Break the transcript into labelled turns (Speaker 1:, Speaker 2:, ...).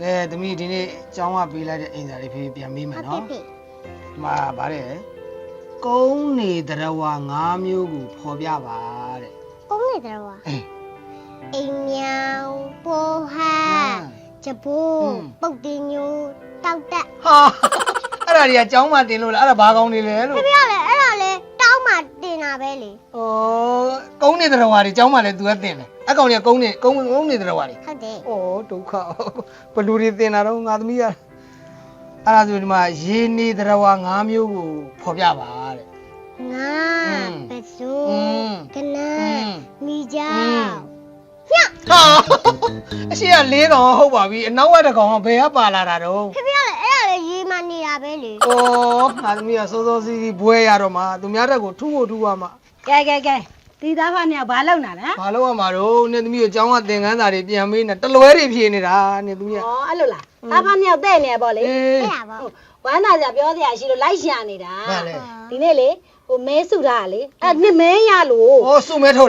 Speaker 1: ကဲသမီးဒီနေ့ကျောင်းကပေးလိုက်တဲ့အင်စာလေးဖေးပြန်မေးမယ်နော်ဒီမှာဗါတဲ့ကုန်းနေတရဝ5မျိုးကိုဖော်ပြပါတဲ့
Speaker 2: ကုန်းနေတယ်ကွာအိမ်မြောင်ပိုဟာဂျပူပုတ်တင်ညိုတောက်တက်
Speaker 1: ဟာအဲ့ဒါတွေကကျောင်းမှာတင်လို့လားအဲ့ဒါဘာကောင်းနေလဲလို့
Speaker 2: ဖေဖေကလည်းအဲ့ဒါလေတောင်းမှတင်တာပဲလေ
Speaker 1: ဩကုန်းနေတရဝတွေကျောင်းမှာလည်း तू ကတင်တယ်အကောင်တွေကကုန်းနေတရဝတွေ
Speaker 2: ဟုတ်တယ်
Speaker 1: ဩဒုက္ခဘလူတွေတင်တာတော့ငါသမီးကအဲ့ဒါဆိုဒီမှာရေနေတရဝ5မျိုးကိုဖော်ပြပါတဲ့
Speaker 2: ငါပစုကနမိကြောင်
Speaker 1: ဟာအရှိက4ကောင်ဟုတ်ပါပြီအနောက်ကတစ်ကောင်ကဘယ်ကပါလာတာတော့
Speaker 2: ဖေဖေကလည်းအဲ့ဒါလေရေးမနေတာပဲလေ
Speaker 1: ဩငါသမီးကစောစောစီးစီးဘွဲရတော့မှသူများတက်ကိုထူဖို့ထူပါမှ
Speaker 3: ကဲဒီသားဖားမြောက်ဘာလုပ်နာလဲ
Speaker 1: ဘာလို့ရမှာတော့နေသမီးကိုကျောင်းကသင်ခန်းစာတွေပြန်မေးနေတလွဲတွေဖြေနေတာနေသမီးက
Speaker 3: ဩအဲ့လိုလားသားဖားမြောက်တဲ့နေရပေါ့လေ
Speaker 1: အေး
Speaker 2: အဲ့ဒါပေါ့
Speaker 3: ဝမ်းသာကြပြောစရာရှိလို့လိုက်ရှာနေတာ
Speaker 1: ဘာလဲ
Speaker 3: ဒီနေ့လေဟိုမဲစုထားတာလေအဲ့နှစ်မဲရလို့
Speaker 1: ဩစုမဲထုတ်လာ